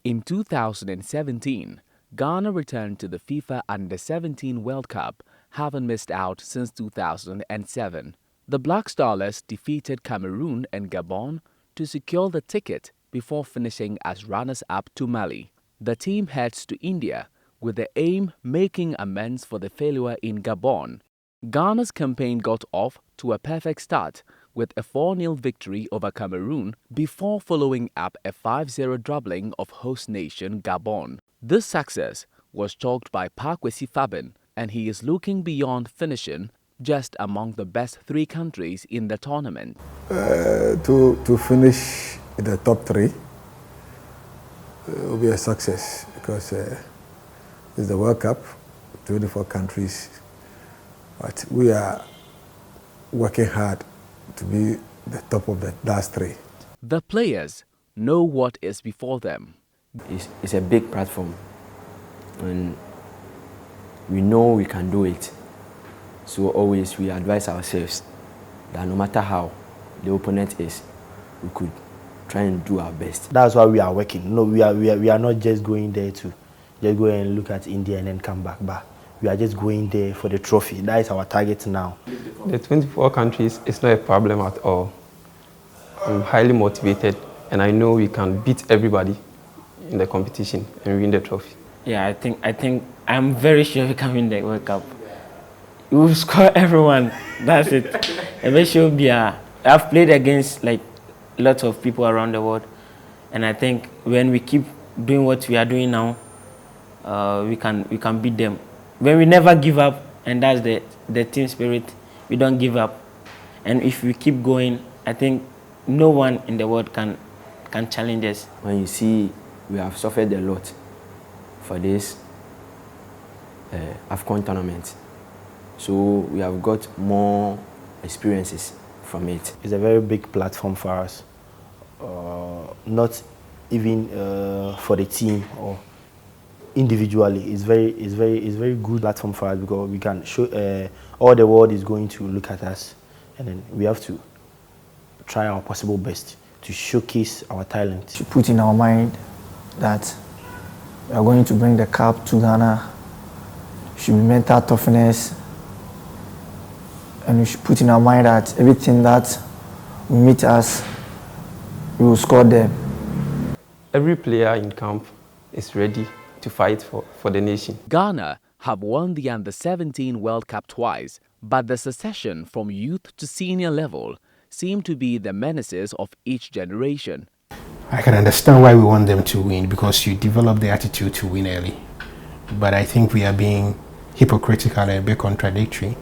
In 2017, Ghana returned to the FIFA U-17 World Cup, having missed out since 2007. The Black Starlets defeated Cameroon and Gabon to secure the ticket before finishing as runners-up to Mali. The team heads to India with the aim making amends for the failure in Gabon. Ghana's campaign got off to a perfect start with a 4-0 victory over Cameroon before following up a 5-0 drubbling of host nation Gabon. This success was chalked by Kwesi Fabian, and he is looking beyond finishing just among the best 3 countries in the tournament. To finish in the top 3 will be a success because it's the World Cup, 24 countries, but we are working hard to be the top of the last 3. The players know what is before them. It's a big platform and we know we can do it. So always we advise ourselves that no matter how the opponent is, we could try and do our best. That's why we are working. No, we are not just going there to just go and look at India and then come back. But we are just going there for the trophy. That is our target now. The 24 countries is not a problem at all. I'm highly motivated and I know we can beat everybody in the competition and win the trophy. Yeah, I think I'm very sure we can win the World Cup. We will score everyone. That's it. I've played against like lots of people around the world, and I think when we keep doing what we are doing now, we can beat them. When we never give up, and that's the team spirit, we don't give up. And if we keep going, I think no one in the world can challenge us. When you see we have suffered a lot for this AFCON tournament, so we have got more experiences from it. It's a very big platform for us, not even for the team or individually. It's very good platform for us because we can show all the world is going to look at us, and then we have to try our possible best to showcase our talent. To put in our mind that we are going to bring the cup to Ghana, should be mental toughness, and we should put in our mind that everything that will meet us, we will score them. Every player in camp is ready to fight for the nation. Ghana have won the Under-17 World Cup twice, but the succession from youth to senior level seem to be the menaces of each generation. I can understand why we want them to win, because you develop the attitude to win early. But I think we are being hypocritical and a bit contradictory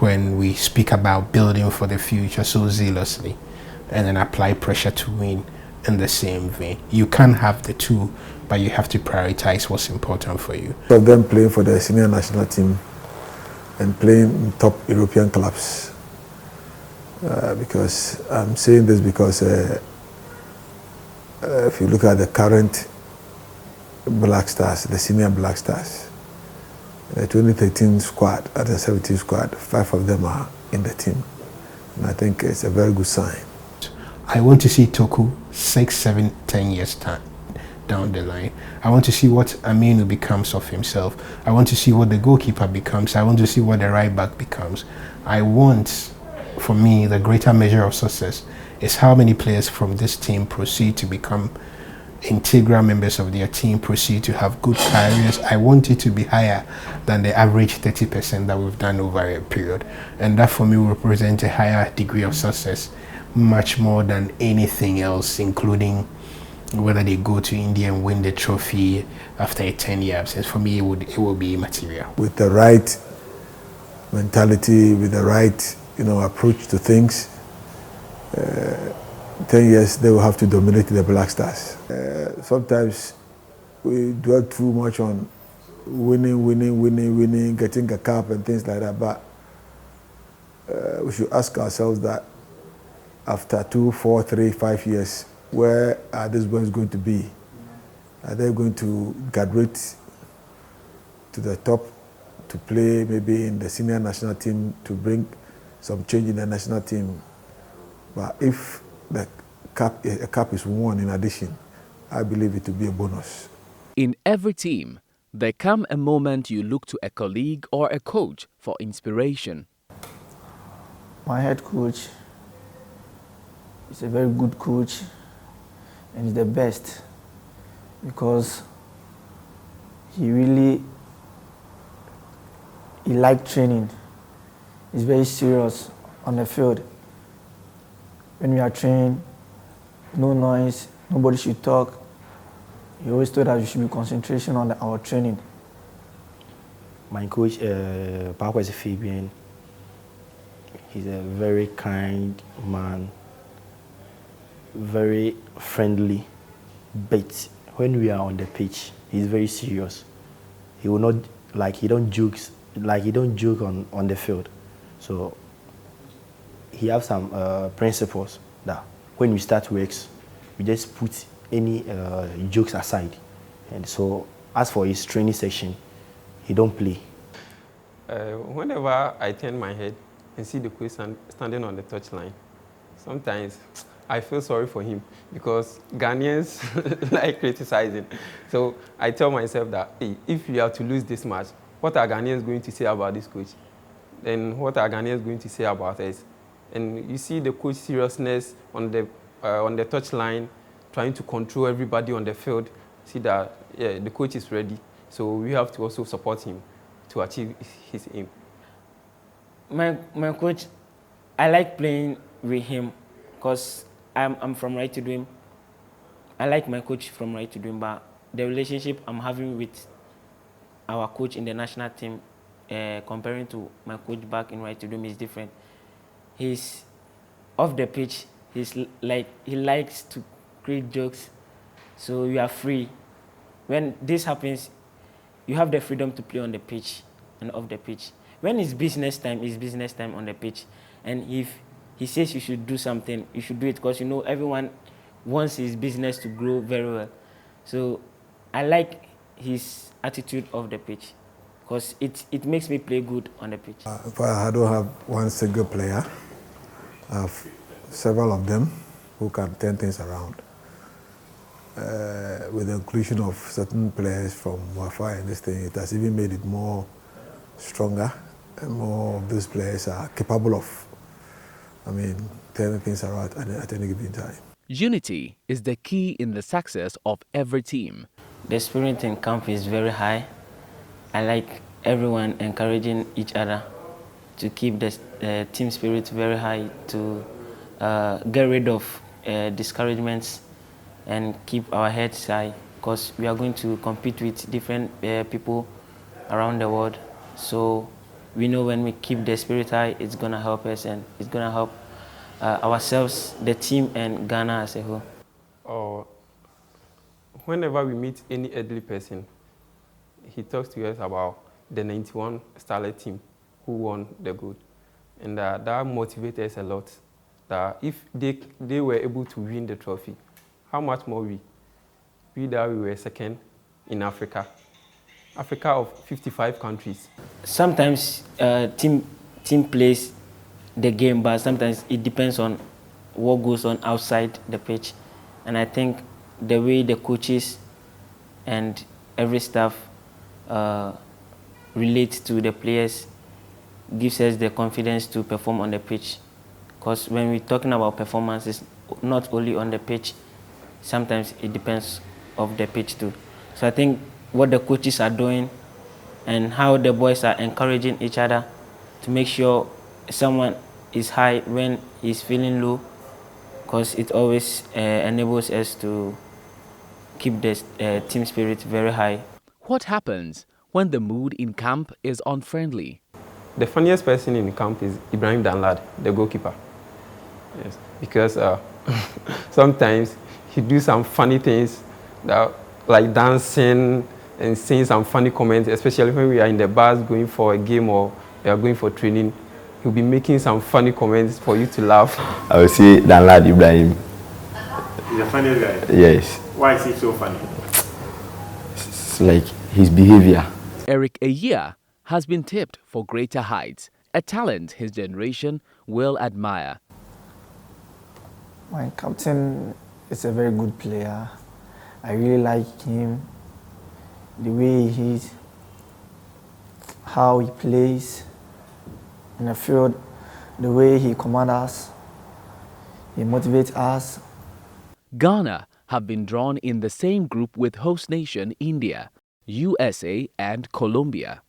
when we speak about building for the future so zealously and then apply pressure to win in the same vein. You can't have the two, but you have to prioritize what's important for you. So them playing for the senior national team and playing in top European clubs. Because I'm saying this because if you look at the current Black Stars, the senior Black Stars, the 2013 squad and the 17 squad, 5 of them are in the team. And I think it's a very good sign. I want to see Toku 6, 7, 10 years down the line. I want to see what Emmanuel becomes of himself. I want to see what the goalkeeper becomes. I want to see what the right back becomes. I want, for me, the greater measure of success is how many players from this team proceed to become integral members of their team, proceed to have good careers. I want it to be higher than the average 30% that we've done over a period. And that for me will represent a higher degree of success, much more than anything else, including whether they go to India and win the trophy after a 10-year absence. For me, it will be immaterial. With the right mentality, with the right approach to things, 10 years they will have to dominate the Black Stars. Sometimes we dwell too much on winning, getting a cup and things like that, but we should ask ourselves that after 2, 4, 3, 5 years, where are these boys going to be? Are they going to graduate to the top to play maybe in the senior national team to bring some change in the national team? But if a cup is won in addition, I believe it to be a bonus. In every team, there come a moment you look to a colleague or a coach for inspiration. My head coach is a very good coach and he's the best because he likes training. He's very serious on the field. When we are training, no noise, nobody should talk. He always told us we should be concentration on our training. My coach, Kwesi Fabian, he's a very kind man, very friendly, but when we are on the pitch, he's very serious. He will not, he don't joke on the field. So he has some principles that when we start works, we just put any jokes aside. And so as for his training session, he don't play. Whenever I turn my head and see the coach standing on the touchline, sometimes I feel sorry for him because Ghanaians like criticizing. So I tell myself that, hey, if we are to lose this match, what are Ghanaians going to say about this coach? Then what are Ghanaians going to say about us? And you see the coach's seriousness on the touchline, trying to control everybody on the field. See that, yeah, the coach is ready. So we have to also support him to achieve his aim. My coach, I like playing with him because I'm from Right to Dream. I like my coach from Right to Dream, but the relationship I'm having with our coach in the national team, comparing to my coach back in Right to Dream, is different. He's off the pitch. He likes to create jokes, so you are free. When this happens, you have the freedom to play on the pitch and off the pitch. When it's business time on the pitch. And if he says you should do something, you should do it because everyone wants his business to grow very well. So I like his attitude off the pitch because it makes me play good on the pitch. I don't have one single player. I have several of them who can turn things around. With the inclusion of certain players from Wi-Fi and this thing, it has even made it more stronger, and more of those players are capable of, turning things around at any given time. Unity is the key in the success of every team. The spirit in camp is very high. I like everyone encouraging each other to keep the team spirit very high, to get rid of discouragements and keep our heads high because we are going to compete with different people around the world. So we know when we keep the spirit high, it's going to help us and it's going to help ourselves, the team, and Ghana as a whole. Whenever we meet any elderly person, he talks to us about the 91 Starlet team who won the gold. And that motivates us a lot. That if they were able to win the trophy, how much more we that we were second in Africa of 55 countries. Sometimes team plays the game, but sometimes it depends on what goes on outside the pitch. And I think the way the coaches and every staff relate to the players gives us the confidence to perform on the pitch. Because when we're talking about performance, it's not only on the pitch, sometimes it depends on the pitch too. So I think what the coaches are doing and how the boys are encouraging each other to make sure someone is high when he's feeling low, because it always enables us to keep the team spirit very high. What happens when the mood in camp is unfriendly? The funniest person in camp is Ibrahim DANLAD, the goalkeeper. Yes, because sometimes he do some funny things, like dancing and saying some funny comments, especially when we are in the bus going for a game or we are going for training. He'll be making some funny comments for you to laugh. I will say DANLAD Ibrahim. He's a funny guy? Yes. Why is he so funny? It's like his behavior. Eyiah has been tipped for greater heights, a talent his generation will admire. My captain is a very good player, I really like him, the way he is, how he plays in the field, the way he commands us, he motivates us. Ghana have been drawn in the same group with host nation India, USA and Colombia.